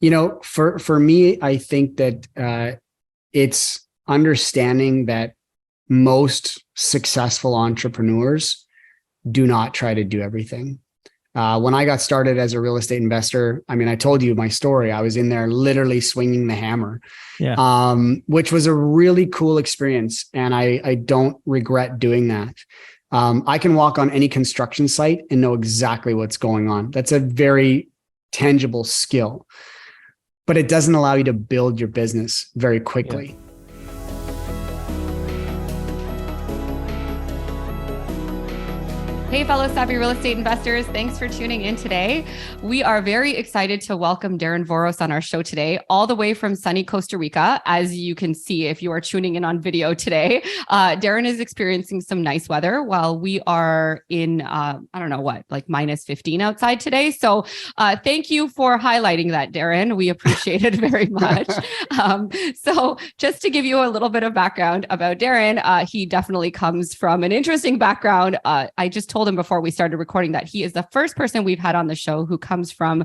For me, I think that it's understanding that most successful entrepreneurs do not try to do everything. When I got started as a real estate investor, I mean, I told you my story. I was in there literally swinging the hammer, which was a really cool experience. And I don't regret doing that. I can walk on any construction site and know exactly what's going on. That's a very tangible skill, but it doesn't allow you to build your business very quickly. Yeah. Hey, fellow savvy real estate investors. Thanks for tuning in today. We are very excited to welcome Darren Voros on our show today, all the way from sunny Costa Rica. As you can see, if you are tuning in on video today, Darren is experiencing some nice weather while we are in, I don't know what, like minus 15 outside today. So thank you for highlighting that, Darren. We appreciate it very much. So just to give you a little bit of background about Darren, he definitely comes from an interesting background. I just told him before we started recording that he is the first person we've had on the show who comes from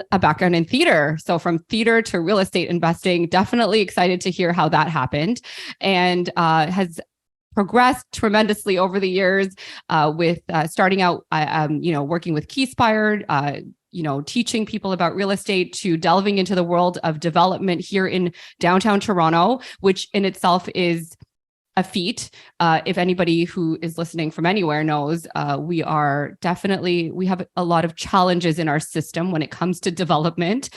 a background in theater. So from theater to real estate investing, definitely excited to hear how that happened, and has progressed tremendously over the years with starting out, working with Keyspire, teaching people about real estate, to delving into the world of development here in downtown Toronto, which in itself is a feat. If anybody who is listening from anywhere knows, we have a lot of challenges in our system when it comes to development,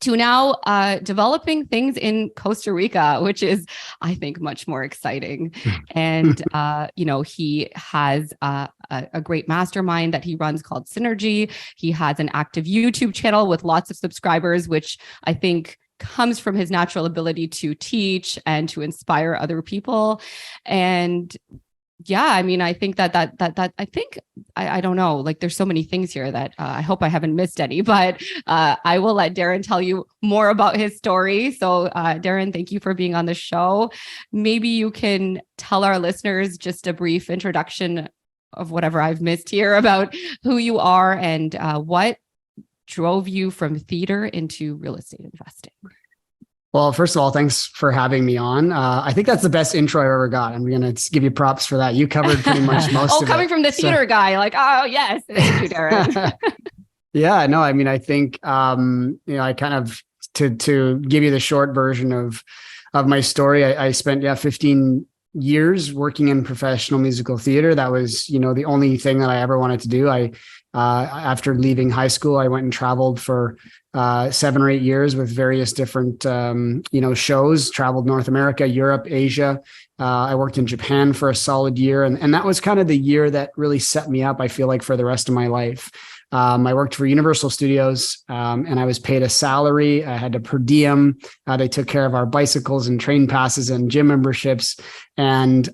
to now developing things in Costa Rica, which is, I think, much more exciting. And, he has a great mastermind that he runs called Synergy. He has an active YouTube channel with lots of subscribers, which I think comes from his natural ability to teach and to inspire other people. And yeah, I mean, I think I don't know, like there's so many things here that I hope I haven't missed any, but I will let Darren tell you more about his story. So Darren, thank you for being on the show. Maybe you can tell our listeners just a brief introduction of whatever I've missed here about who you are and what drove you from theater into real estate investing. Well, first of all, thanks for having me on. I think that's the best intro I ever got. I'm going to give you props for that. You covered pretty much most of it. Coming from the theater guy, like, oh yes, thank you, Darren. Yeah, no, I mean, I think, I kind of, to give you the short version of my story, I spent 15 years working in professional musical theater. That was, the only thing that I ever wanted to do. After leaving high school, I went and traveled for 7 or 8 years with various different, shows, traveled North America, Europe, Asia. I worked in Japan for a solid year. And that was kind of the year that really set me up, I feel like, for the rest of my life. I worked for Universal Studios, and I was paid a salary. I had a per diem. They took care of our bicycles and train passes and gym memberships. And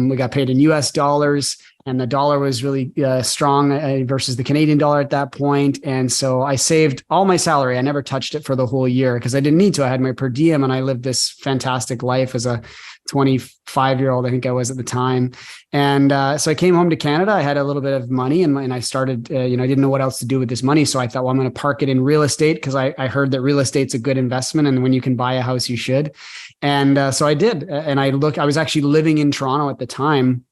we got paid in US dollars. And the dollar was really strong versus the Canadian dollar at that point. And so I saved all my salary. I never touched it for the whole year because I didn't need to. I had my per diem and I lived this fantastic life as a 25-year-old, I think I was at the time. And so I came home to Canada. I had a little bit of money and I started, I didn't know what else to do with this money. So I thought, well, I'm going to park it in real estate because I heard that real estate's a good investment. And when you can buy a house, you should. And so I did. And I was actually living in Toronto at the time.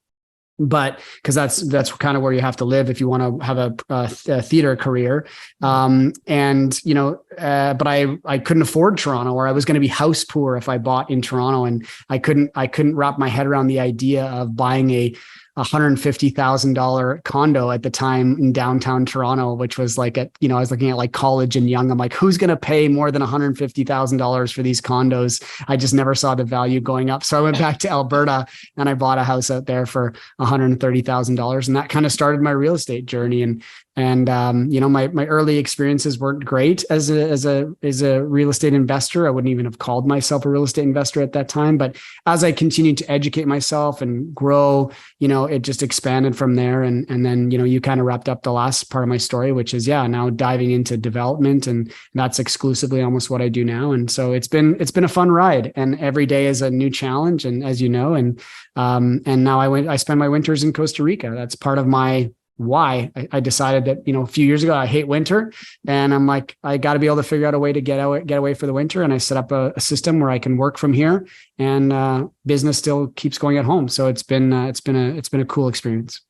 But because that's kind of where you have to live if you want to have a theater career. But I couldn't afford Toronto, or I was going to be house poor if I bought in Toronto, and I couldn't wrap my head around the idea of buying a $150,000 condo at the time in downtown Toronto, which was like I was looking at like College and Young. I'm like, who's going to pay more than $150,000 for these condos? I just never saw the value going up. So I went back to Alberta and I bought a house out there for $130,000. And that kind of started my real estate journey. And my early experiences weren't great as a real estate investor. I wouldn't even have called myself a real estate investor at that time. But as I continued to educate myself and grow, it just expanded from there. And then, you kind of wrapped up the last part of my story, which is, now diving into development. And that's exclusively almost what I do now. And so it's been a fun ride, and every day is a new challenge. And as you know, and now I spend my winters in Costa Rica. That's part of my why. I decided that, a few years ago, I hate winter, and I'm like, I got to be able to figure out a way to get away for the winter. And I set up a system where I can work from here, and business still keeps going at home. So it's been a cool experience.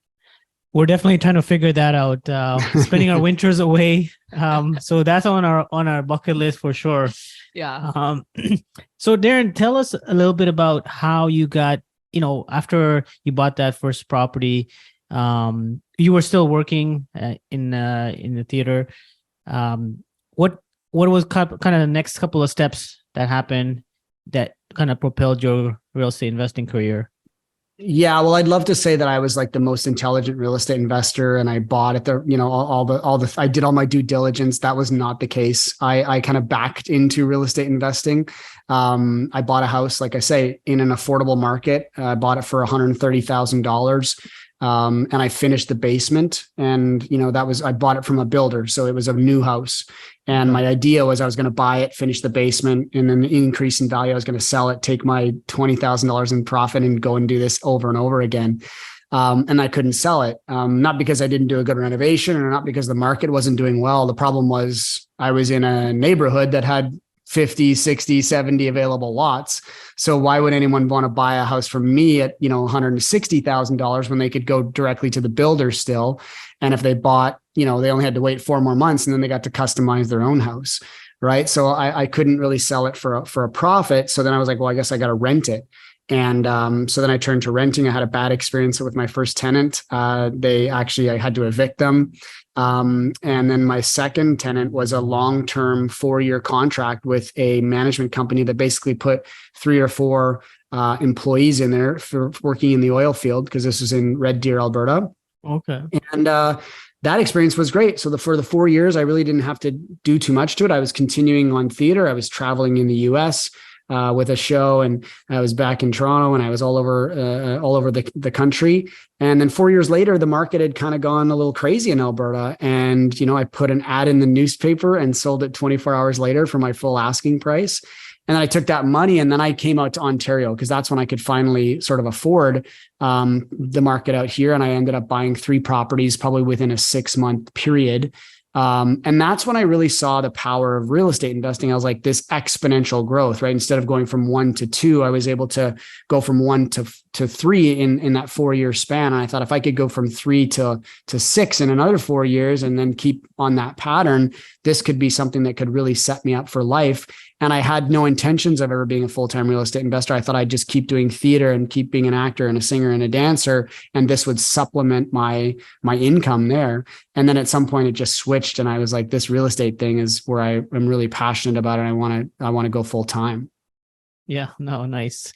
We're definitely trying to figure that out. Spending our winters away. So that's on our bucket list for sure. Yeah. So Darren, tell us a little bit about how you got, after you bought that first property, you were still working in the theater. What was kind of the next couple of steps that happened that kind of propelled your real estate investing career? Yeah, well, I'd love to say that I was like the most intelligent real estate investor, and I bought at the, I did all my due diligence. That was not the case. I kind of backed into real estate investing. I bought a house, like I say, in an affordable market. I bought it for $130,000. And I finished the basement, and, I bought it from a builder. So it was a new house. And my idea was I was going to buy it, finish the basement, and then the increase in value, I was going to sell it, take my $20,000 in profit and go and do this over and over again. And I couldn't sell it, not because I didn't do a good renovation or not because the market wasn't doing well. The problem was I was in a neighborhood that had 50, 60, 70 available lots. So why would anyone want to buy a house from me at, $160,000 when they could go directly to the builder still? And if they bought, they only had to wait 4 more months, and then they got to customize their own house. Right. So I couldn't really sell it for a profit. So then I was like, well, I guess I got to rent it. And so then I turned to renting. I had a bad experience with my first tenant. I had to evict them. And then my second tenant was a long-term 4-year contract with a management company that basically put 3 or 4 employees in there for working in the oil field, because this was in Red Deer, Alberta. Okay. And that experience was great. So for the 4 years, I really didn't have to do too much to it. I was continuing on theater. I was traveling in the US with a show, and I was back in Toronto, and I was all over the country. And then 4 years later, the market had kind of gone a little crazy in Alberta. And, I put an ad in the newspaper and sold it 24 hours later for my full asking price. And then I took that money, and then I came out to Ontario, because that's when I could finally sort of afford the market out here. And I ended up buying 3 properties probably within a 6-month period. And that's when I really saw the power of real estate investing. I was like, this exponential growth, right? Instead of going from 1 to 2, I was able to go from 1 to 3 in that 4-year span. And I thought if I could go from 3 to 6 in another 4 years, and then keep on that pattern, this could be something that could really set me up for life. And I had no intentions of ever being a full-time real estate investor. I thought I'd just keep doing theater and keep being an actor and a singer and a dancer, and this would supplement my income there. And then at some point it just switched, and I was like, this real estate thing is where I am really passionate about it. I want to go full time. Yeah, no, nice.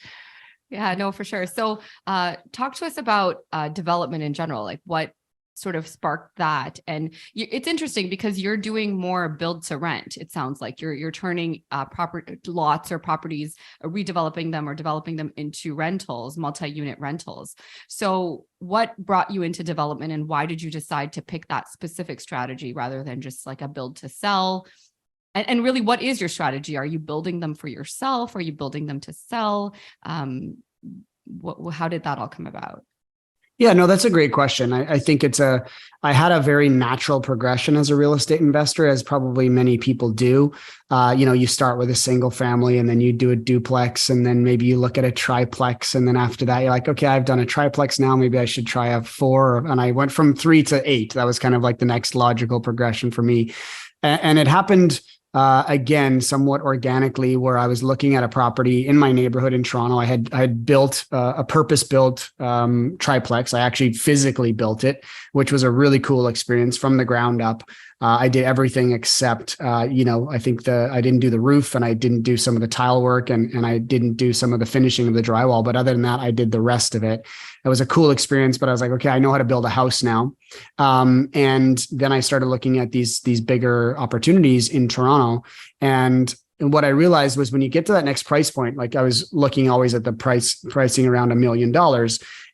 Yeah, no, for sure. So talk to us about development in general, like what sort of sparked that. And it's interesting because you're doing more build to rent. It sounds like you're turning property lots or properties, redeveloping them or developing them into rentals, multi-unit rentals. So what brought you into development, and why did you decide to pick that specific strategy rather than just like a build to sell? And really, what is your strategy? Are you building them for yourself? Are you building them to sell? How did that all come about? Yeah, no, that's a great question. I think I had a very natural progression as a real estate investor, as probably many people do. You start with a single family, and then you do a duplex, and then maybe you look at a triplex. And then after that, you're like, okay, I've done a triplex now. Maybe I should try a 4. And I went from 3 to 8. That was kind of like the next logical progression for me. And it happened again, somewhat organically, where I was looking at a property in my neighborhood in Toronto. I had built a purpose-built triplex. I actually physically built it, which was a really cool experience from the ground up. I did everything except, I think I didn't do the roof, and I didn't do some of the tile work, and I didn't do some of the finishing of the drywall. But other than that, I did the rest of it. It was a cool experience, but I was like, okay, I know how to build a house now. And then I started looking at these bigger opportunities in Toronto, and and what I realized was when you get to that next price point, like I was looking always at the pricing around $1 million.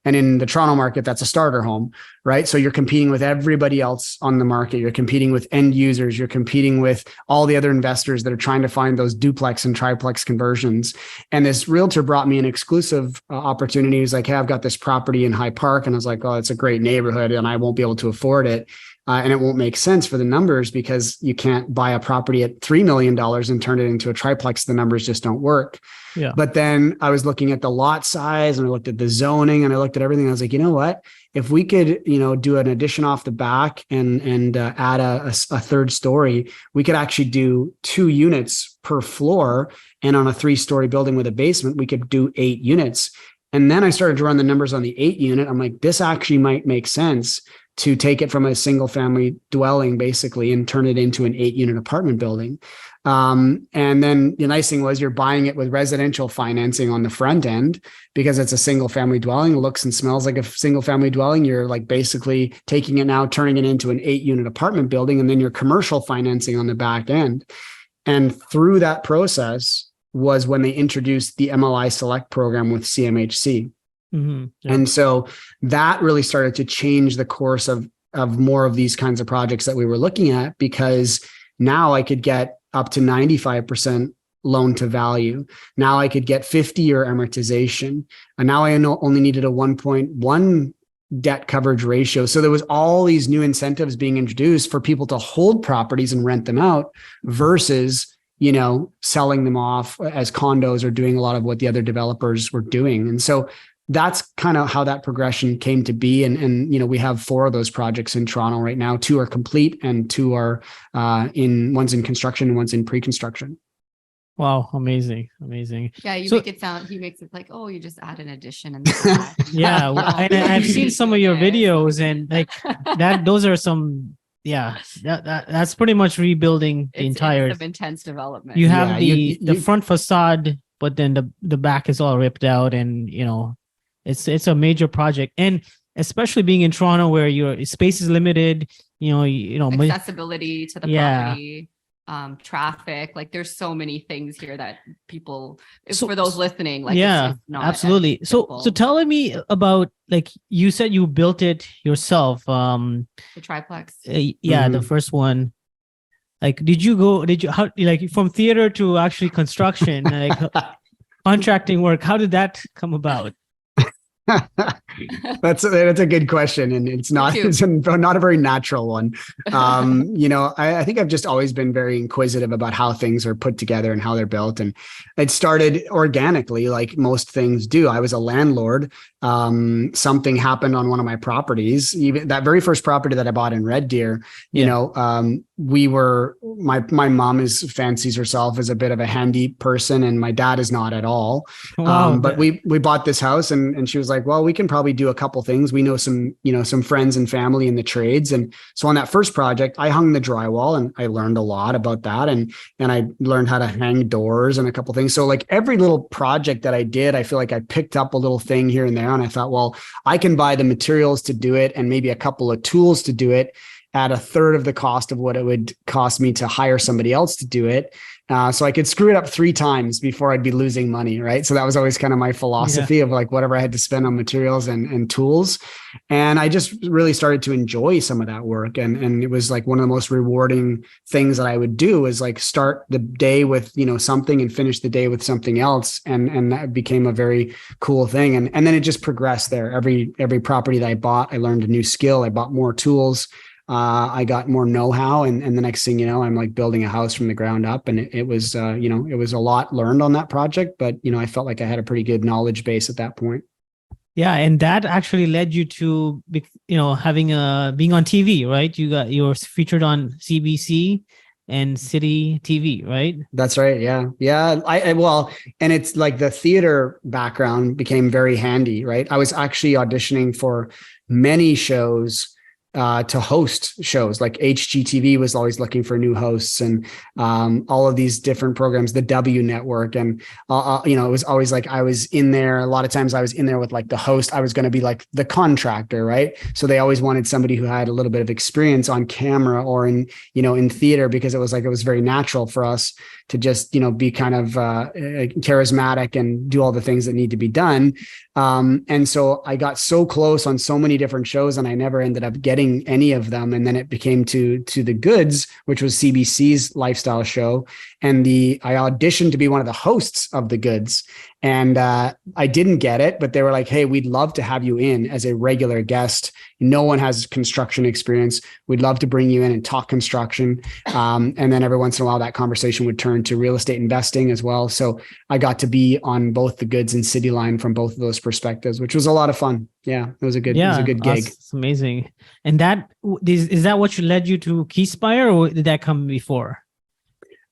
And in the Toronto market, that's a starter home, right? So you're competing with everybody else on the market. You're competing with end users. You're competing with all the other investors that are trying to find those duplex and triplex conversions. And this realtor brought me an exclusive opportunity. He was like, hey, I've got this property in High Park. And I was like, oh, it's a great neighborhood and I won't be able to afford it. And it won't make sense for the numbers because you can't buy a property at $3 million and turn it into a triplex. The numbers just don't work. Yeah. But then I was looking at the lot size and I looked at the zoning and I looked at everything. I was like, you know what? If we could, do an addition off the back and add a third story, we could actually do 2 units per floor. And on a 3-story building with a basement, we could do 8 units. And then I started to run the numbers on the 8 unit. I'm like, this actually might make sense to take it from a single family dwelling basically and turn it into an 8-unit apartment building. And then the nice thing was you're buying it with residential financing on the front end because it's a single family dwelling, looks and smells like a single family dwelling. You're like basically taking it now, turning it into an 8-unit apartment building, and then your commercial financing on the back end. And through that process was when they introduced the MLI Select program with CMHC. Mm-hmm. Yeah. And so that really started to change the course of more of these kinds of projects that we were looking at, because now I could get up to 95% loan to value. Now I could get 50-year amortization. And now I only needed a 1.1 debt coverage ratio. So there was all these new incentives being introduced for people to hold properties and rent them out versus selling them off as condos or doing a lot of what the other developers were doing. And so that's kind of how that progression came to be. And we have 4 of those projects in Toronto right now. 2 are complete and 2 are one's in construction and one's in pre-construction. Wow. Amazing. Yeah. He makes it like, oh, you just add an addition and yeah. And I've seen some of your videos and like those are some, that's pretty much rebuilding the entire. It's intense development. You have the front facade, but then the back is all ripped out and, it's a major project, and especially being in Toronto where your space is limited, accessibility to the property, traffic. Like there's so many things here that people, for those listening, like it's not absolutely. So tell me about, like you said, you built it yourself. The triplex. The first one. Like, how like from theater to actually construction, like contracting work? How did that come about? That's a good question, and it's not a very natural one. I think I've just always been very inquisitive about how things are put together and how they're built, and it started organically, like most things do. I was a landlord. Something happened on one of my properties. Even that very first property that I bought in Red Deer, my mom fancies herself as a bit of a handy person, and my dad is not at all. Wow, but we bought this house, and she was like, well, we can probably do a couple things. We know some friends and family in the trades. And so on that first project, I hung the drywall and I learned a lot about that. And I learned how to hang doors and a couple things. So like every little project that I did, I feel like I picked up a little thing here and there. And I thought, well, I can buy the materials to do it and maybe a couple of tools to do it at a third of the cost of what it would cost me to hire somebody else to do it. So I could screw it up 3 times before I'd be losing money, right? So that was always kind of my philosophy of like whatever I had to spend on materials and tools. And I just really started to enjoy some of that work. And it was like one of the most rewarding things that I would do is like start the day with, something and finish the day with something else. And that became a very cool thing. And then it just progressed there. Every property that I bought, I learned a new skill. I bought more tools. I got more know-how, and the next thing you know, I'm like building a house from the ground up, and it was it was a lot learned on that project, but I felt like I had a pretty good knowledge base at that point. Yeah, and that actually led you to having being on TV, right? You were featured on CBC and City TV, right? That's right. Yeah. And it's like the theater background became very handy, right? I was actually auditioning for many shows to host shows. Like HGTV was always looking for new hosts, and all of these different programs, the W Network, and it was always like I was in there. A lot of times I was in there with like the host. I was going to be like the contractor, right? So they always wanted somebody who had a little bit of experience on camera or in theater, because it was very natural for us to just be kind of charismatic and do all the things that need to be done. And so I got so close on so many different shows, and I never ended up getting any of them. And then it became to The Goods, which was CBC's lifestyle show. And I auditioned to be one of the hosts of The Goods. And I didn't get it, but they were like, hey, we'd love to have you in as a regular guest. No one has construction experience. We'd love to bring you in and talk construction. And then every once in a while, that conversation would turn to real estate investing as well. So I got to be on both The Goods and Cityline from both of those perspectives, which was a lot of fun. Yeah, it was a good gig. It's amazing. And that is that what led you to Keyspire, or did that come before?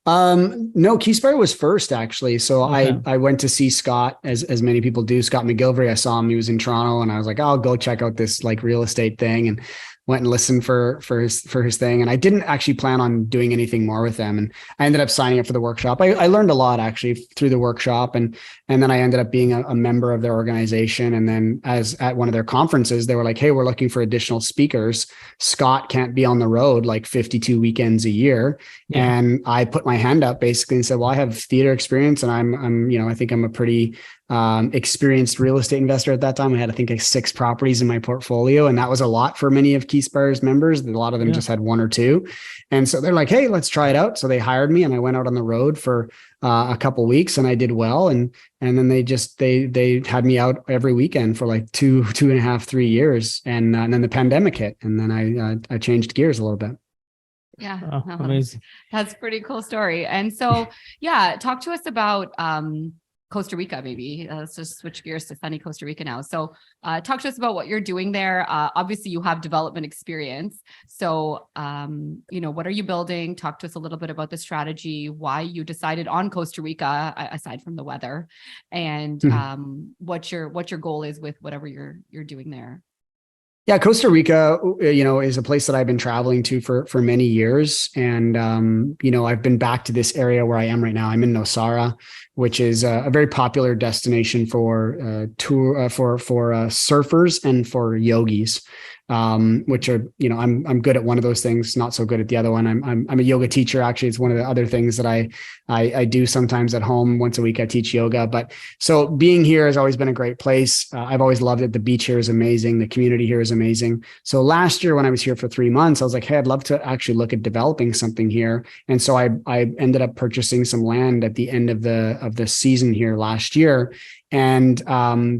No, Keyspire was first, actually. So Okay. I went to see Scott, as many people do. Scott McGilvery. I saw him. He was in Toronto, and I was like, I'll go check out this like real estate thing, and went and listened for his thing. And I didn't actually plan on doing anything more with them. And I ended up signing up for the workshop. I learned a lot actually through the workshop. And then I ended up being a member of their organization. And then at one of their conferences, they were like, hey, we're looking for additional speakers. Scott can't be on the road like 52 weekends a year. Yeah. And I put my hand up basically and said, well, I have theater experience, and I think I'm a pretty experienced real estate investor at that time. I had, I think, 6 properties in my portfolio, and that was a lot for many of Keyspire's members. A lot of them just had 1 or 2. And so they're like, hey, let's try it out. So they hired me, and I went out on the road for a couple of weeks, and I did well. And then they had me out every weekend for like 2.5, 3 years. And then the pandemic hit, and then I changed gears a little bit. Yeah. Amazing. That's a pretty cool story. And so, talk to us about, Costa Rica, maybe. Let's just switch gears to sunny Costa Rica now. So talk to us about what you're doing there. Obviously, you have development experience. So, what are you building? Talk to us a little bit about the strategy, why you decided on Costa Rica, aside from the weather, and what your goal is with whatever you're doing there. Yeah, Costa Rica, is a place that I've been traveling to for many years. And, I've been back to this area where I am right now. I'm in Nosara, which is a very popular destination for surfers and for yogis, which are, I'm good at one of those things, not so good at the other one. I'm a yoga teacher. Actually, it's one of the other things that I do sometimes at home. Once a week, I teach yoga. But so being here has always been a great place. I've always loved it. The beach here is amazing. The community here is amazing. So last year when I was here for 3 months, I was like, hey, I'd love to actually look at developing something here. And so I ended up purchasing some land at the end of the season here last year. And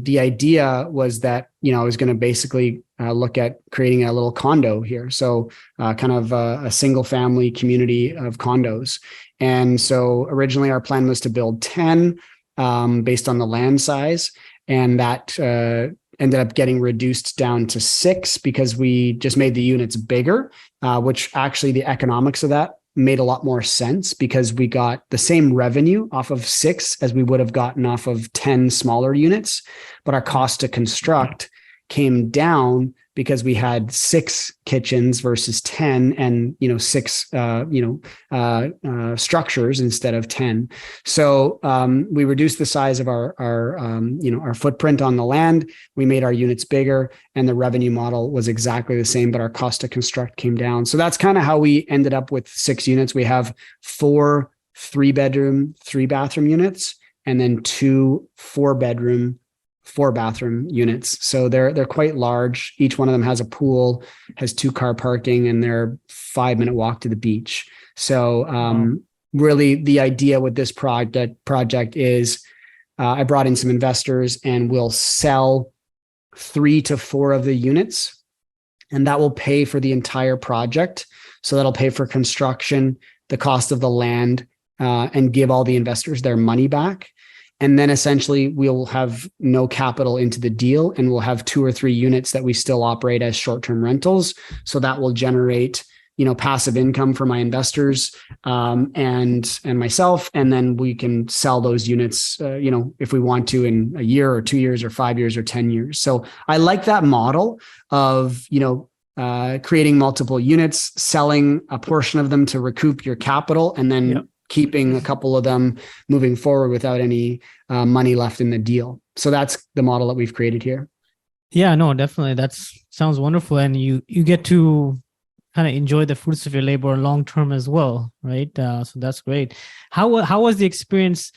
the idea was that, I was going to basically look at creating a little condo here. So kind of a single family community of condos. And so originally our plan was to build 10 based on the land size. And that ended up getting reduced down to 6 because we just made the units bigger, which actually the economics of that made a lot more sense because we got the same revenue off of 6 as we would have gotten off of 10 smaller units, but our cost to construct came down because we had 6 kitchens versus 10 and, 6, structures instead of 10. So we reduced the size of our footprint on the land. We made our units bigger and the revenue model was exactly the same, but our cost to construct came down. So that's kind of how we ended up with 6 units. We have 4 3-bedroom, 3-bathroom units and then 2 4-bedroom, 4-bathroom units. So they're quite large. Each one of them has a pool, has 2-car parking, and they're 5-minute walk to the beach. So really the idea with this project is I brought in some investors and we'll sell 3 to 4 of the units, and that will pay for the entire project. So that'll pay for construction, the cost of the land, and give all the investors their money back. And then essentially we'll have no capital into the deal, and we'll have 2 or 3 units that we still operate as short-term rentals. So that will generate, passive income for my investors and myself. And then we can sell those units, if we want to in a year or 2 years or 5 years or 10 years. So I like that model of, creating multiple units, selling a portion of them to recoup your capital, and then keeping a couple of them moving forward without any money left in the deal. So that's the model that we've created here. Yeah, no, definitely. That sounds wonderful. And you get to kind of enjoy the fruits of your labor long term as well, right? So that's great. How was the experience,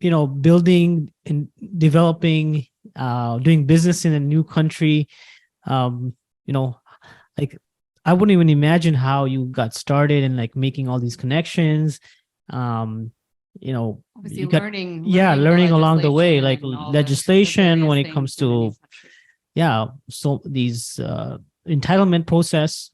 building and developing, doing business in a new country? Like I wouldn't even imagine how you got started and like making all these connections. Obviously you learning along the way, like legislation when it comes to so these entitlement process.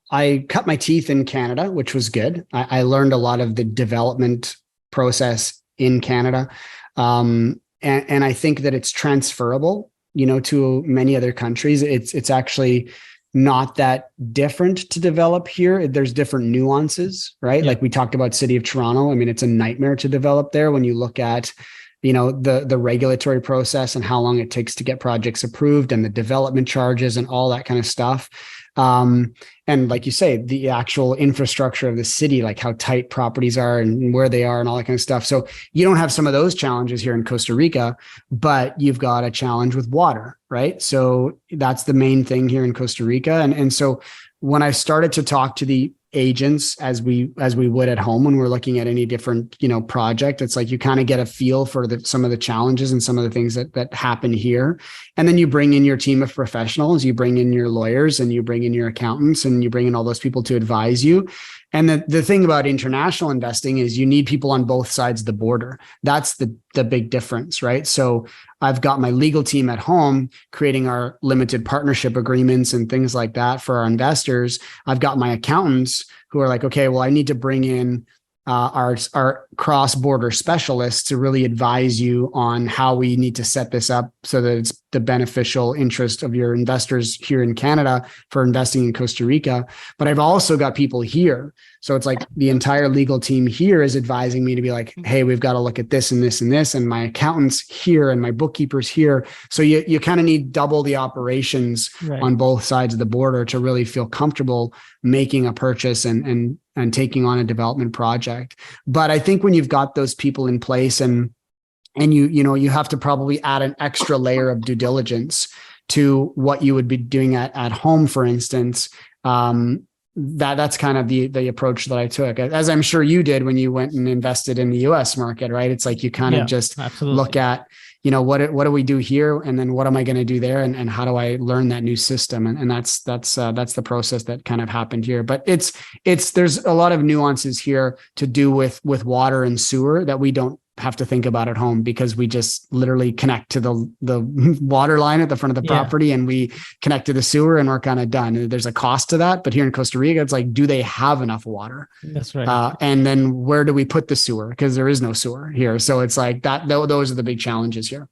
I cut my teeth in Canada, which was good. I learned a lot of the development process in Canada. And I think that it's transferable, to many other countries. It's actually not that different to develop here. There's different nuances, right? Like we talked about City of Toronto. I mean, it's a nightmare to develop there when you look at the regulatory process and how long it takes to get projects approved and the development charges and all that kind of stuff. And like you say, the actual infrastructure of the city, like how tight properties are and where they are and all that kind of stuff. So you don't have some of those challenges here in Costa Rica, but you've got a challenge with water, right? So that's the main thing here in Costa Rica. And so when I started to talk to the agents as we would at home when we're looking at any different project, it's like you kind of get a feel for some of the challenges and some of the things that happen here, and then you bring in your team of professionals, you bring in your lawyers and you bring in your accountants and you bring in all those people to advise you. And the thing about international investing is you need people on both sides of the border. That's the big difference, right? So I've got my legal team at home creating our limited partnership agreements and things like that for our investors. I've got my accountants who are like, okay, well, I need to bring in our cross-border specialists to really advise you on how we need to set this up so that it's the beneficial interest of your investors here in Canada for investing in Costa Rica. But I've also got people here. So it's like the entire legal team here is advising me to be like, hey, we've got to look at this and this and this. And my accountants here and my bookkeepers here. So you kind of need double the operations on both sides of the border to really feel comfortable making a purchase and taking on a development project. But I think when you've got those people in place and you have to probably add an extra layer of due diligence to what you would be doing at home, for instance, that's kind of the approach that I took, as I'm sure you did when you went and invested in the US market, right? It's like you kind of just look at, what do we do here? And then what am I going to do there? And how do I learn that new system? And that's the process that kind of happened here. But there's a lot of nuances here to do with water and sewer that we don't have to think about at home, because we just literally connect to the water line at the front of the property and we connect to the sewer and we're kind of done. There's a cost to that. But here in Costa Rica, it's like, do they have enough water? That's right. And then where do we put the sewer? Because there is no sewer here. So it's like that, those are the big challenges here.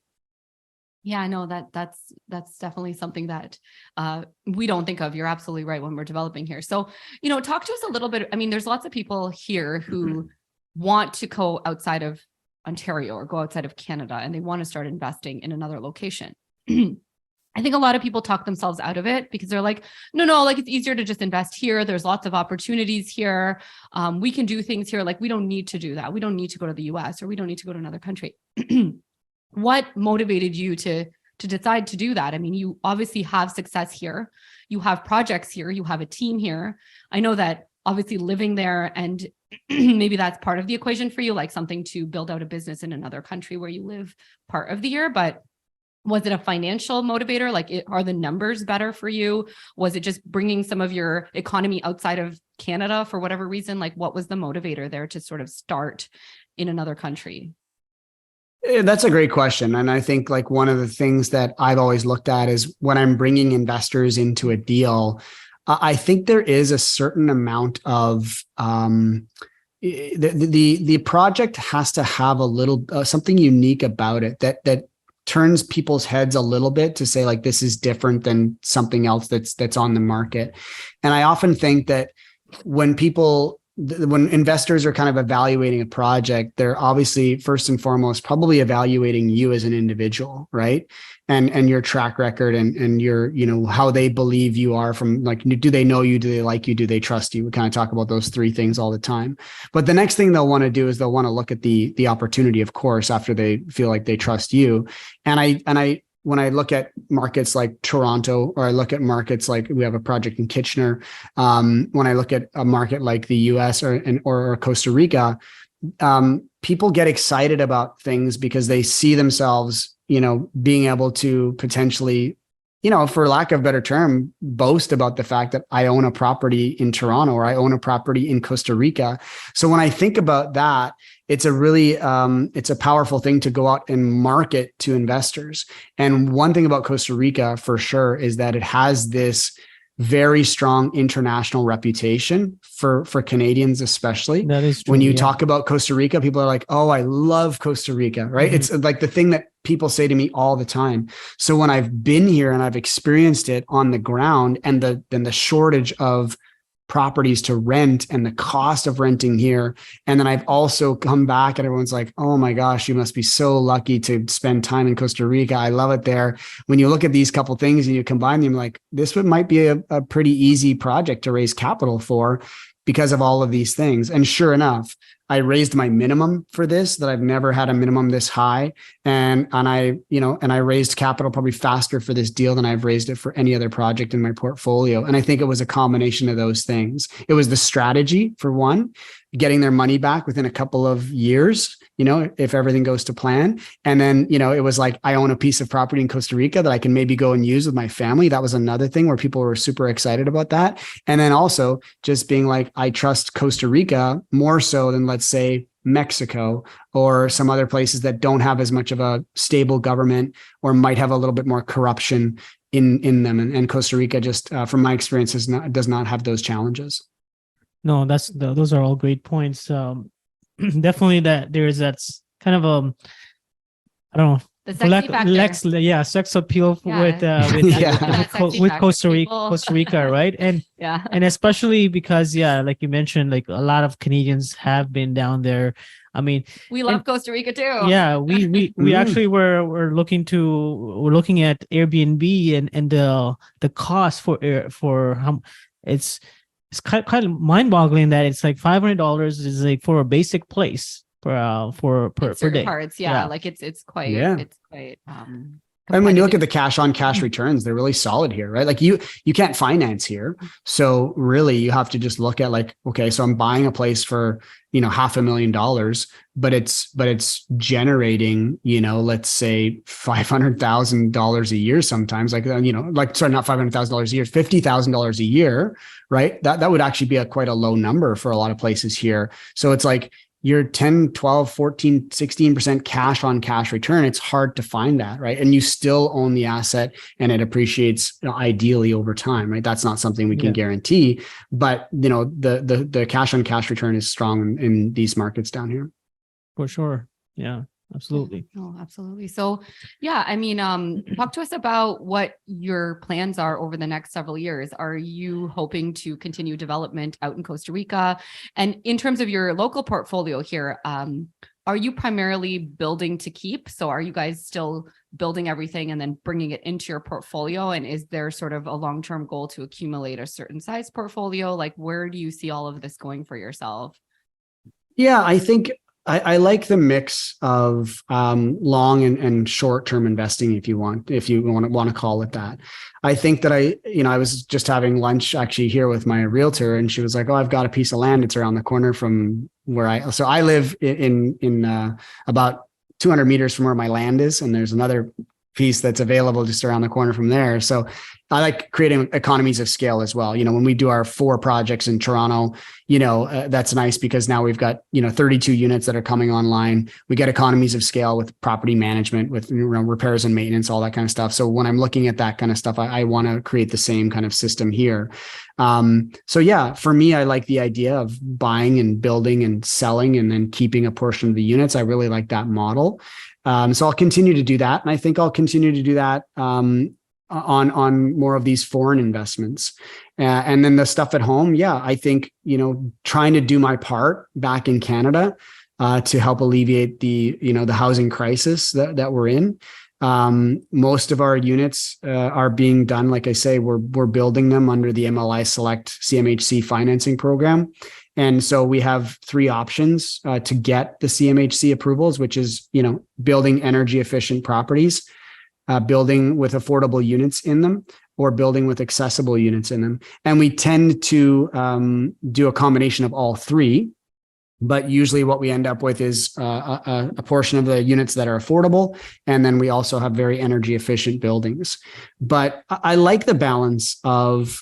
Yeah, no, that's definitely something that we don't think of. You're absolutely right when we're developing here. So, talk to us a little bit. I mean, there's lots of people here who want to go outside of Ontario or go outside of Canada and they want to start investing in another location. I think a lot of people talk themselves out of it because they're like, no, like it's easier to just invest here. There's lots of opportunities here. We can do things here. Like we don't need to do that. We don't need to go to the US or we don't need to go to another country. What motivated you to decide to do that? I mean, you obviously have success here. You have projects here. You have a team here. I know that obviously living there and maybe that's part of the equation for you, like something to build out a business in another country where you live part of the year. But was it a financial motivator? Like, are the numbers better for you? Was it just bringing some of your economy outside of Canada for whatever reason? Like, what was the motivator there to sort of start in another country? That's a great question. And I think like one of the things that I've always looked at is when I'm bringing investors into a deal, I think there is a certain amount of the project has to have a little something unique about it that turns people's heads a little bit to say like this is different than something else that's on the market. And I often think that when people when investors are kind of evaluating a project, they're obviously first and foremost probably evaluating you as an individual, right? And your track record and your, how they believe you are from like, do they know you? Do they like you? Do they trust you? We kind of talk about those three things all the time. But the next thing they'll want to do is they'll want to look at the opportunity, of course, after they feel like they trust you. And when I look at markets like Toronto, or I look at markets like we have a project in Kitchener, when I look at a market like the US or Costa Rica, people get excited about things because they see themselves, being able to potentially, for lack of a better term, boast about the fact that I own a property in Toronto or I own a property in Costa Rica. So when I think about that, it's a really, it's a powerful thing to go out and market to investors. And one thing about Costa Rica for sure is that it has this very strong international reputation for Canadians, especially. That is true. When you talk about Costa Rica, people are like, oh, I love Costa Rica, right? Mm-hmm. It's like the thing that people say to me all the time. So when I've been here and I've experienced it on the ground, and the shortage of properties to rent and the cost of renting here. And then I've also come back and everyone's like, oh my gosh, you must be so lucky to spend time in Costa Rica. I love it there. When you look at these couple things and you combine them, like this might be a pretty easy project to raise capital for because of all of these things. And sure enough, I raised my minimum for this, that I've never had a minimum this high. And I raised capital probably faster for this deal than I've raised it for any other project in my portfolio. And I think it was a combination of those things. It was the strategy for one, getting their money back within a couple of years, if everything goes to plan. And then, it was like, I own a piece of property in Costa Rica that I can maybe go and use with my family. That was another thing where people were super excited about that. And then also just being like, I trust Costa Rica more so than, let's say, Mexico or some other places that don't have as much of a stable government or might have a little bit more corruption in them. And Costa Rica, just from my experience, does not have those challenges. No, those are all great points. Definitely that's kind of I don't know. The sexy factor. Sex appeal with Costa Rica, right? And especially because like you mentioned, like a lot of Canadians have been down there. I mean, we love Costa Rica too. Yeah, we actually we're looking at Airbnb and the cost for how it's kind of mind-boggling that it's like $500 is like for a basic place per day. Parts, like it's quite. And when you look at the cash on cash returns, they're really solid here, right? Like you can't finance here. So really you have to just look at like, okay, so I'm buying a place for, $500,000, but it's generating, let's say $500,000 a year sometimes, not $500,000 a year, $50,000 a year, right? That would actually be quite a low number for a lot of places here. So it's like, your 10, 12, 14, 16% cash on cash return, it's hard to find that, right? And you still own the asset and it appreciates ideally over time, right? That's not something we can guarantee, but the cash on cash return is strong in these markets down here. For sure. Yeah. Absolutely. Oh, absolutely. So, talk to us about what your plans are over the next several years. Are you hoping to continue development out in Costa Rica? And in terms of your local portfolio here, are you primarily building to keep? So are you guys still building everything and then bringing it into your portfolio? And is there sort of a long-term goal to accumulate a certain size portfolio? Like, where do you see all of this going for yourself? Yeah, I think I like the mix of long and short-term investing, if you want to call it that. I think that I was just having lunch actually here with my realtor, and she was like, "Oh, I've got a piece of land. It's around the corner from where I live in about 200 meters from where my land is, and there's another piece that's available just around the corner from there." So I like creating economies of scale as well. When we do our 4 projects in Toronto, that's nice because now we've got, 32 units that are coming online. We get economies of scale with property management, with repairs and maintenance, all that kind of stuff. So when I'm looking at that kind of stuff, I want to create the same kind of system here. So yeah, for me, I like the idea of buying and building and selling and then keeping a portion of the units. I really like that model. So I'll continue to do that. And I think I'll continue to do that, on more of these foreign investments. And then the stuff at home, yeah, I think, trying to do my part back in Canada to help alleviate the housing crisis that we're in. Most of our units are being done, like I say, we're building them under the MLI Select CMHC financing program. And so we have three options to get the CMHC approvals, which is, building energy efficient properties, building with affordable units in them, or building with accessible units in them. And we tend to do a combination of all three. But usually what we end up with is a portion of the units that are affordable. And then we also have very energy efficient buildings. But I like the balance of,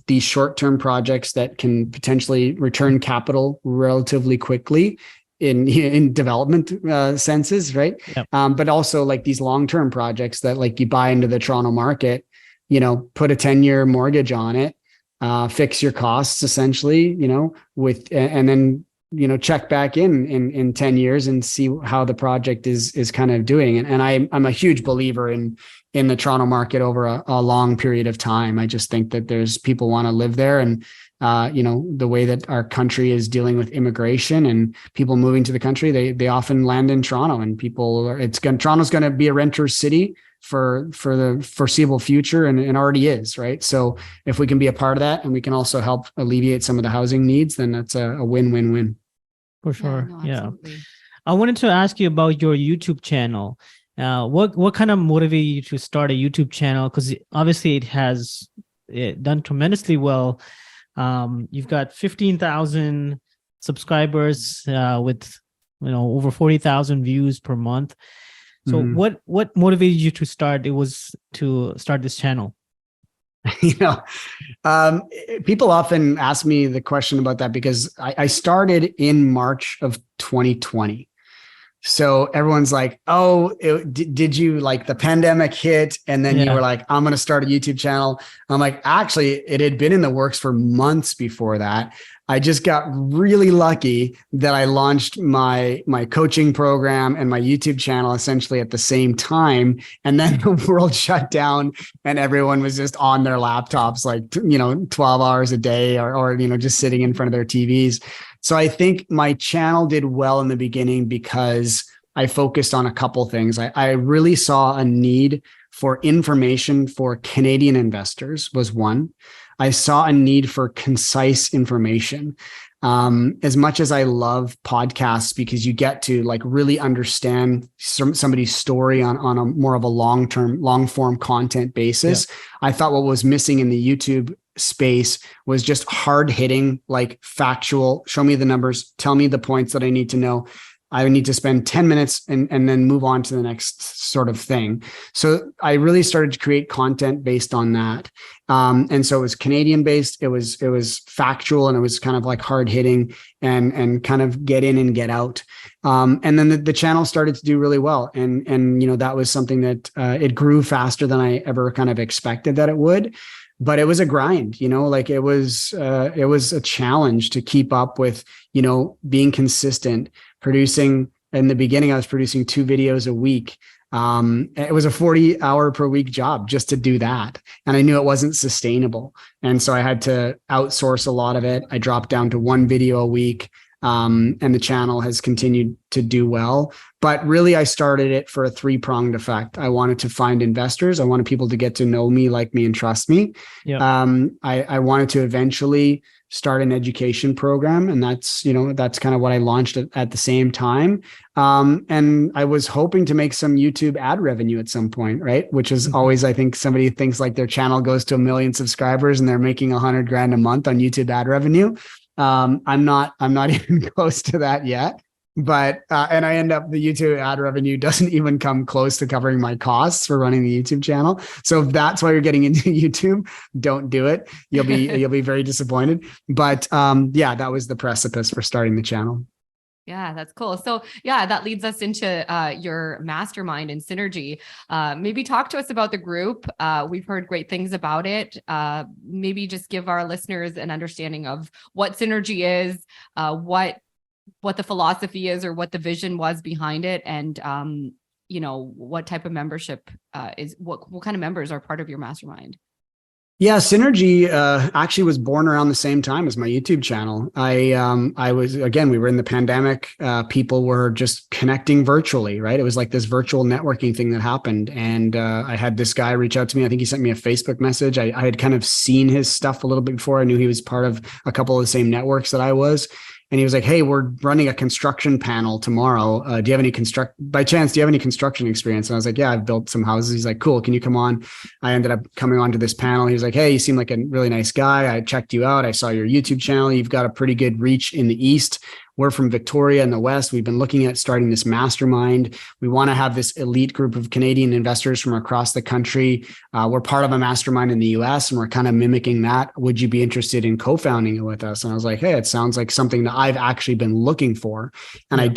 these short-term projects that can potentially return capital relatively quickly in development senses, right? Yep. But also like these long-term projects that like you buy into the Toronto market, put a 10-year mortgage on it, fix your costs essentially, and then check back in 10 years and see how the project is kind of doing. And I'm a huge believer in the Toronto market over a long period of time. I just think that there's people want to live there, and the way that our country is dealing with immigration and people moving to the country, they often land in Toronto, and Toronto's going to be a renter's city for the foreseeable future, and already is, right? So if we can be a part of that and we can also help alleviate some of the housing needs, then that's a win-win-win. For sure. Yeah. I wanted to ask you about your YouTube channel. What kind of motivated you to start a YouTube channel? Because obviously it has done tremendously well. You've got 15,000 subscribers with over 40,000 views per month. So what motivated you to start this channel? People often ask me the question about that because I started in March of 2020. So everyone's like, oh, did you like the pandemic hit? And then you were like, I'm going to start a YouTube channel. I'm like, actually, it had been in the works for months before that. I just got really lucky that I launched my coaching program and my YouTube channel essentially at the same time. And then the world shut down and everyone was just on their laptops, like, 12 hours a day or just sitting in front of their TVs. So I think my channel did well in the beginning because I focused on a couple things. I really saw a need for information for Canadian investors was one. I saw a need for concise information. As much as I love podcasts because you get to like really understand somebody's story on a more of a long form content basis. Yeah. I thought what was missing in the YouTube space was just hard hitting, like factual, show me the numbers, tell me the points that I need to know. I need to spend 10 minutes and then move on to the next sort of thing. So I really started to create content based on that. And so it was Canadian based. It was factual, and it was kind of like hard hitting and kind of get in and get out. And then the channel started to do really well. And that was something that it grew faster than I ever kind of expected that it would. But it was a grind, like it was a challenge to keep up with, being consistent, producing. In the beginning, I was producing 2 videos a week. It was a 40-hour per week job just to do that. And I knew it wasn't sustainable. And so I had to outsource a lot of it. I dropped down to 1 video a week. And the channel has continued to do well. But really, I started it for a 3-pronged effect. I wanted to find investors. I wanted people to get to know me, like me, and trust me. Yep. I wanted to eventually start an education program. And that's kind of what I launched at the same time. And I was hoping to make some YouTube ad revenue at some point, right? Which is always, I think somebody thinks like their channel goes to 1 million subscribers and they're making $100,000 a month on YouTube ad revenue. I'm not even close to that yet, but, and I end up, the YouTube ad revenue doesn't even come close to covering my costs for running the YouTube channel. So if that's why you're getting into YouTube, don't do it. You'll be very disappointed. But, that was the precipice for starting the channel. Yeah, that's cool. So that leads us into your mastermind and synergy. Maybe talk to us about the group. We've heard great things about it. Maybe just give our listeners an understanding of what synergy is, what the philosophy is, or what the vision was behind it, and what type of membership what kind of members are part of your mastermind? Yeah, Synergy actually was born around the same time as my YouTube channel. I was, again, we were in the pandemic. People were just connecting virtually, right? It was like this virtual networking thing that happened. And I had this guy reach out to me. I think he sent me a Facebook message. I had kind of seen his stuff a little bit before. I knew he was part of a couple of the same networks that I was. And he was like, "Hey, we're running a construction panel tomorrow. Do you have any construction experience?" And I was like, "Yeah, I've built some houses." He's like, "Cool. Can you come on?" I ended up coming on to this panel. He was like, "Hey, you seem like a really nice guy. I checked you out. I saw your YouTube channel. You've got a pretty good reach in the East. We're from Victoria in the West. We've been looking at starting this mastermind. We want to have this elite group of Canadian investors from across the country. We're part of a mastermind in the US and we're kind of mimicking that. Would you be interested in co-founding it with us?" And I was like, "Hey, it sounds like something that I've actually been looking for. And I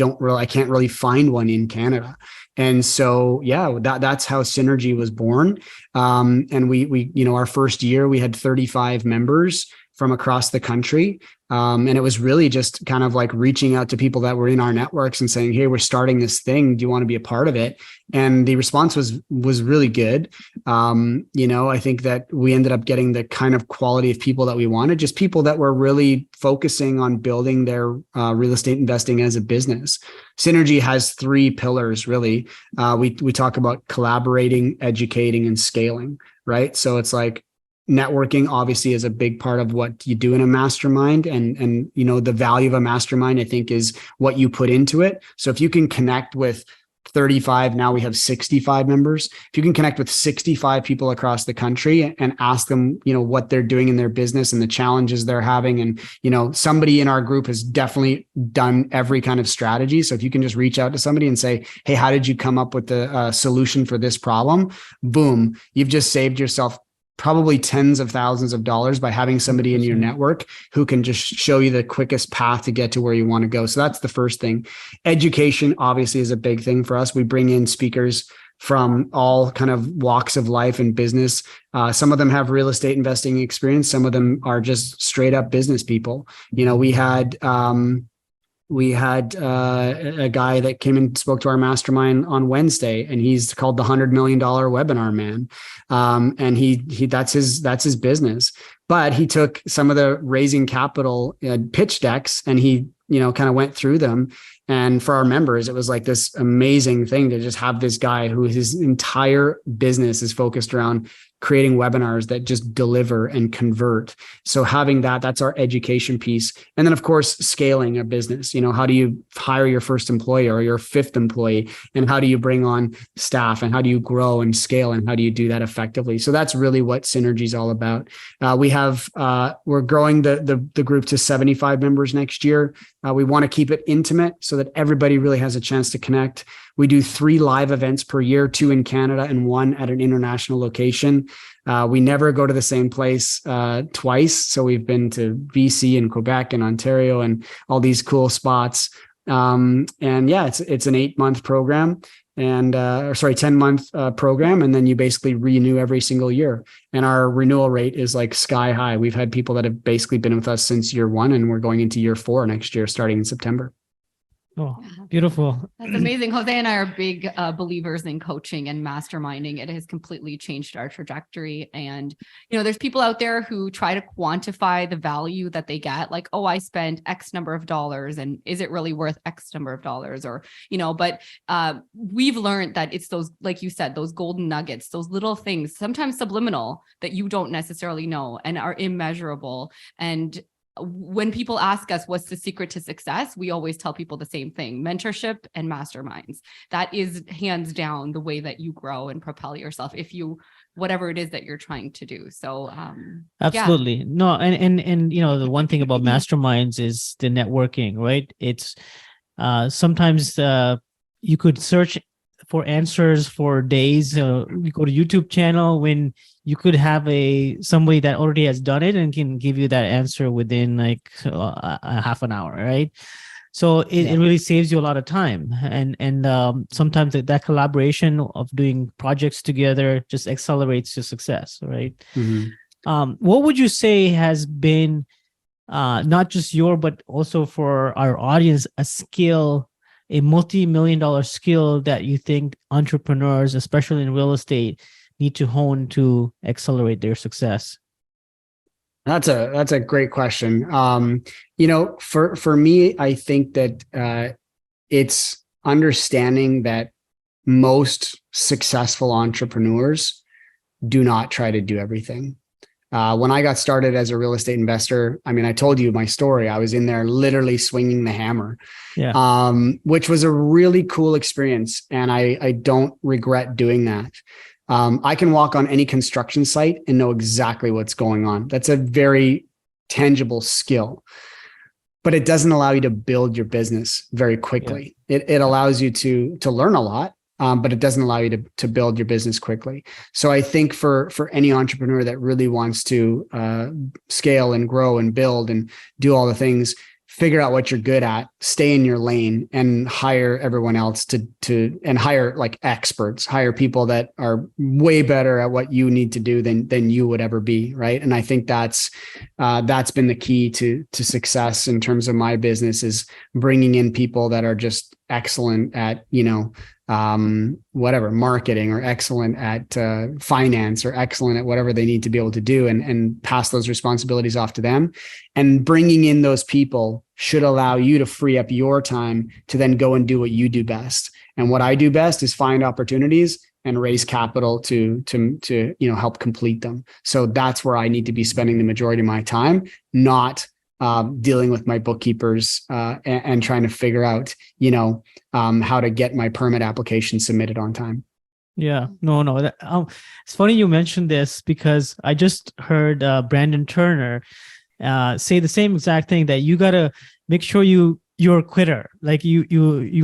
can't really find one in Canada." And so, yeah, that's how Synergy was born. And we, our first year we had 35 members from across the country. And it was really just kind of like reaching out to people that were in our networks and saying, "Hey, we're starting this thing. Do you want to be a part of it?" And the response was really good. I think that we ended up getting the kind of quality of people that we wanted, just people that were really focusing on building their real estate investing as a business. Synergy has 3 pillars, really. We talk about collaborating, educating, and scaling, right? So it's like, networking obviously is a big part of what you do in a mastermind, and the value of a mastermind, I think, is what you put into it. So if you can connect with 35, now we have 65 members. If you can connect with 65 people across the country and ask them, what they're doing in their business and the challenges they're having. And, somebody in our group has definitely done every kind of strategy. So if you can just reach out to somebody and say, "Hey, how did you come up with the solution for this problem?" Boom, you've just saved yourself probably tens of thousands of dollars by having somebody in your network who can just show you the quickest path to get to where you want to go. So that's the first thing. Education obviously is a big thing for us. We bring in speakers from all kind of walks of life and business. Some of them have real estate investing experience. Some of them are just straight up business people. We had a guy that came and spoke to our mastermind on Wednesday, and he's called the $100 million webinar man. And he that's his business. But he took some of the raising capital pitch decks and he, kind of went through them. And for our members, it was like this amazing thing to just have this guy who his entire business is focused around creating webinars that just deliver and convert. So having that's our education piece. And then, of course, scaling a business. How do you hire your first employee or your 5th employee? And how do you bring on staff? And how do you grow and scale? And how do you do that effectively? So that's really what Synergy is all about. We're growing the group to 75 members next year. We want to keep it intimate so that everybody really has a chance to connect. We do 3 live events per year, 2 in Canada and 1 at an international location. We never go to the same place twice. So we've been to BC and Quebec and Ontario and all these cool spots. And yeah, it's an 8-month program and 10-month program. And then you basically renew every single year. And our renewal rate is like sky high. We've had people that have basically been with us since year 1, and we're going into year 4 next year, starting in September. Oh, beautiful. That's amazing. Jose and I are big believers in coaching and masterminding. It has completely changed our trajectory. And, there's people out there who try to quantify the value that they get. Like, "Oh, I spent X number of dollars, and is it really worth X number of dollars?" Or, but we've learned that it's those, like you said, those golden nuggets, those little things, sometimes subliminal, that you don't necessarily know and are immeasurable. And when people ask us what's the secret to success, we always tell people the same thing: mentorship and masterminds. That is hands down the way that you grow and propel yourself, whatever it is that you're trying to do. So absolutely. No, and the one thing about masterminds is the networking, right? It's sometimes you could search for answers for days. You go to YouTube channel when you could have somebody that already has done it and can give you that answer within like a half an hour, right? So it really saves you a lot of time. And sometimes that collaboration of doing projects together just accelerates your success, right? Mm-hmm. What would you say has been not just but also for our audience, a skill a multi-million dollar skill that you think entrepreneurs, especially in real estate, need to hone to accelerate their success? That's a great question. For me, I think that it's understanding that most successful entrepreneurs do not try to do everything. When I got started as a real estate investor, I mean, I told you my story. I was in there literally swinging the hammer, which was a really cool experience. And I don't regret doing that. I can walk on any construction site and know exactly what's going on. That's a very tangible skill, but it doesn't allow you to build your business very quickly. It allows you to learn a lot, but it doesn't allow you to build your business quickly. So I think for any entrepreneur that really wants to scale and grow and build and do all the things, figure out what you're good at, stay in your lane, and hire everyone else and hire like experts, hire people that are way better at what you need to do than you would ever be. Right. And I think that's been the key to success in terms of my business, is bringing in people that are just excellent at, whatever, marketing, or excellent at finance, or excellent at whatever they need to be able to do, and pass those responsibilities off to them. And bringing in those people should allow you to free up your time to then go and do what you do best. And what I do best is find opportunities and raise capital to help complete them. So that's where I need to be spending the majority of my time, not dealing with my bookkeepers and trying to figure out, how to get my permit application submitted on time. Yeah, no. It's funny you mentioned this, because I just heard Brandon Turner say the same exact thing, that you gotta make sure you're a quitter. Like you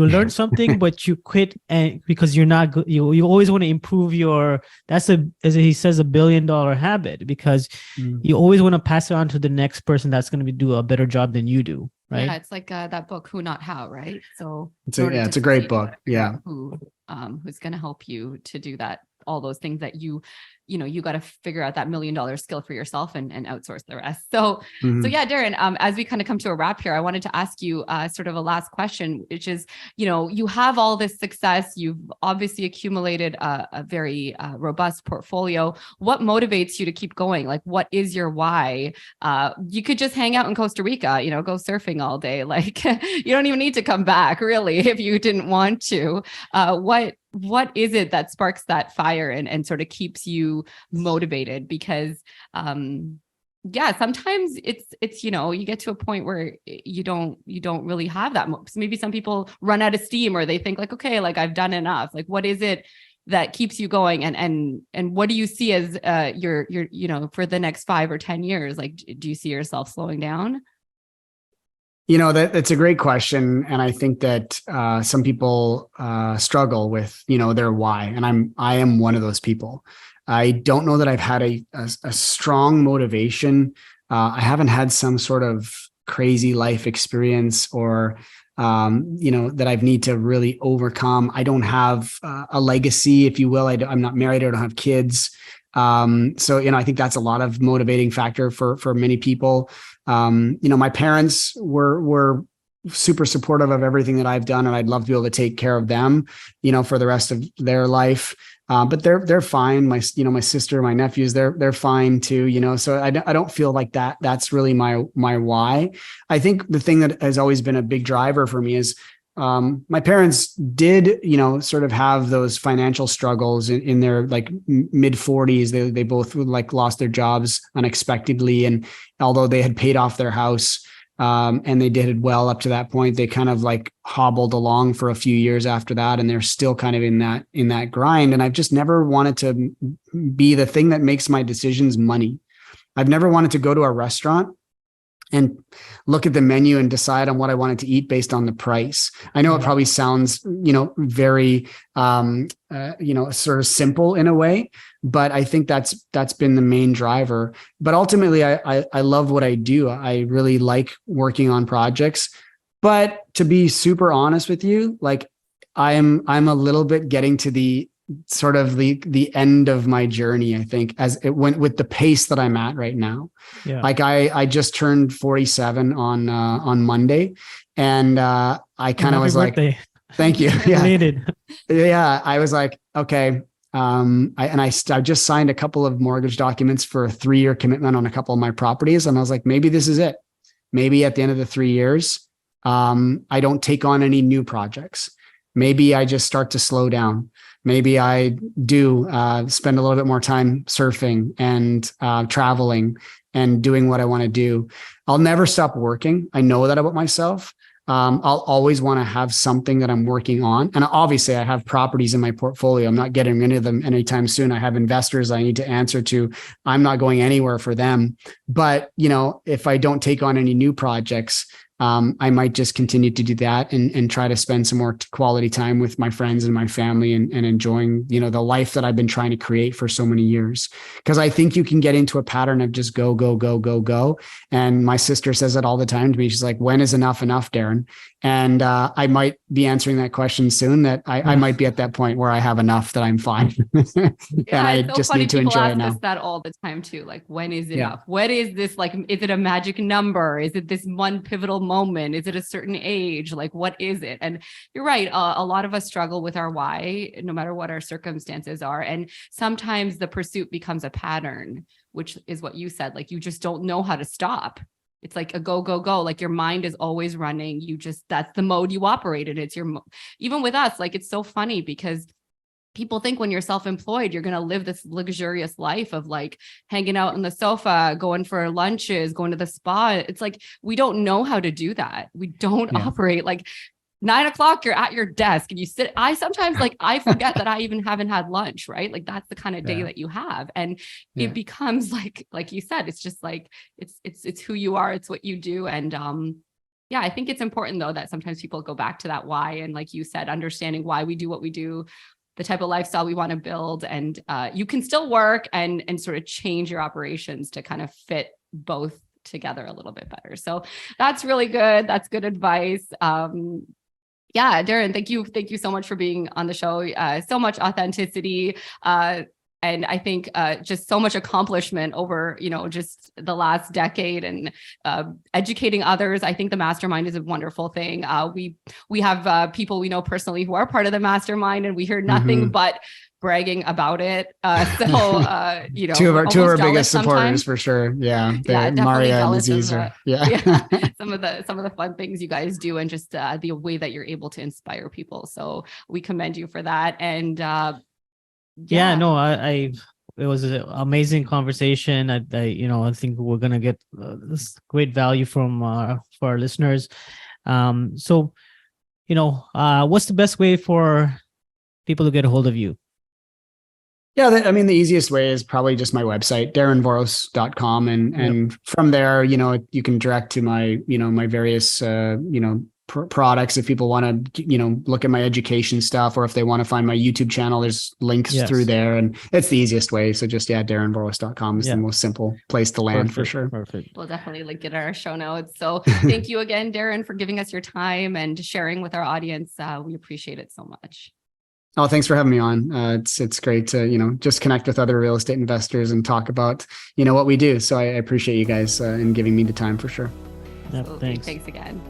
learn something, but you quit, and because you're not good, you always want to improve as he says, $1 billion habit, because you always want to pass it on to the next person that's going to do a better job than you do. Right. Yeah, it's like that book, Who Not How, right? So it's a great book. Yeah. Who's going to help you to do that, all those things that you got to figure out that $1 million skill for yourself and outsource the rest. So yeah, Darren, as we kind of come to a wrap here, I wanted to ask you sort of a last question, which is, you have all this success, you've obviously accumulated a very robust portfolio. What motivates you to keep going? Like, what is your why? You could just hang out in Costa Rica, go surfing all day. Like, you don't even need to come back, really, if you didn't want to. What is it that sparks that fire and sort of keeps you motivated? Because, sometimes it's, you get to a point where you don't really have that. Maybe some people run out of steam, or they think like, okay, like I've done enough. Like, what is it that keeps you going? And what do you see as your for the next 5 or 10 years? Like, do you see yourself slowing down? That's a great question. And I think that some people struggle with, their why. And I am one of those people. I don't know that I've had a strong motivation. I haven't had some sort of crazy life experience or, that I've need to really overcome. I don't have a legacy, if you will. I'm not married. I don't have kids. So, I think that's a lot of motivating factor for many people. My parents were super supportive of everything that I've done, and I'd love to be able to take care of them, for the rest of their life. But they're fine. My sister, my nephews, they're fine too, so I don't feel like that's really my why. I think the thing that has always been a big driver for me is, my parents did, sort of have those financial struggles in their like mid 40s. They both lost their jobs unexpectedly. And although they had paid off their house, and they did well up to that point, they kind of hobbled along for a few years after that. And they're still kind of in that grind. And I've just never wanted to be the thing that makes my decisions money. I've never wanted to go to a restaurant and look at the menu and decide on what I wanted to eat based on the price. I know it probably sounds, very, sort of simple in a way, but I think that's been the main driver. But ultimately, I love what I do. I really like working on projects. But to be super honest with you, I'm a little bit getting to the sort of the end of my journey, I think, as it went with the pace that I'm at right now. Yeah. I just turned 47 on Monday, and I kind of was birthday. Thank you. Yeah. Related. Yeah. I was like, okay. I just signed a couple of mortgage documents for a 3-year commitment on a couple of my properties. And I was like, maybe this is it. Maybe at the end of the 3 years, I don't take on any new projects. Maybe I just start to slow down. Maybe I do spend a little bit more time surfing and traveling and doing what I want to do. I'll never stop working. I know that about myself. I'll always want to have something that I'm working on. And obviously I have properties in my portfolio. I'm not getting rid of them anytime soon. I have investors I need to answer to. I'm not going anywhere for them. But, if I don't take on any new projects, I might just continue to do that and try to spend some more quality time with my friends and my family and enjoying, the life that I've been trying to create for so many years. Because I think you can get into a pattern of just go, go, go, go, go. And my sister says it all the time to me. She's like, when is enough, Darren? And I might be answering that question soon, that I might be at that point where I have enough that I'm fine. And I just need to enjoy it now. People ask us that all the time too. Like, when is enough? What is this? Like, is it a magic number? Is it this one pivotal moment? Is it a certain age? Like, what is it? And you're right. A lot of us struggle with our why, no matter what our circumstances are. And sometimes the pursuit becomes a pattern, which is what you said. Like, you just don't know how to stop. It's like a go, go, go. Like, your mind is always running. That's the mode you operate in. It's even with us, like, it's so funny because people think when you're self-employed, you're going to live this luxurious life of like hanging out on the sofa, going for lunches, going to the spa. It's like, we don't know how to do that. We don't operate like 9 o'clock, you're at your desk and you sit. I sometimes I forget that I even haven't had lunch, right? Like, that's the kind of day that you have. And it becomes like you said, it's just like, it's who you are. It's what you do. And, I think it's important though, that sometimes people go back to that why. And like you said, understanding why we do what we do, the type of lifestyle we want to build. And you can still work and sort of change your operations to kind of fit both together a little bit better. So that's really good. That's good advice. Darren, thank you so much for being on the show. So much authenticity. And I think just so much accomplishment over, just the last decade and educating others. I think the mastermind is a wonderful thing. We have people we know personally who are part of the mastermind, and we hear nothing but bragging about it. Two of our biggest supporters for sure. Yeah. Maria and Aziza. Some of the fun things you guys do, and just the way that you're able to inspire people. So we commend you for that. And it was an amazing conversation. I think we're gonna get this great value from for our listeners. What's the best way for people to get a hold of you? Yeah, the easiest way is probably just my website, darrenvoros.com. And from there, you can direct to my, my various, products. If people want to, look at my education stuff, or if they want to find my YouTube channel, there's links through there, and it's the easiest way. So just, darrenvoros.com is the most simple place to land for sure. Perfect. We'll definitely link it in our show notes. So thank you again, Darren, for giving us your time and sharing with our audience. We appreciate it so much. Oh, thanks for having me on. It's great to, just connect with other real estate investors and talk about, what we do. So I appreciate you guys and giving me the time for sure. Yep, thanks again.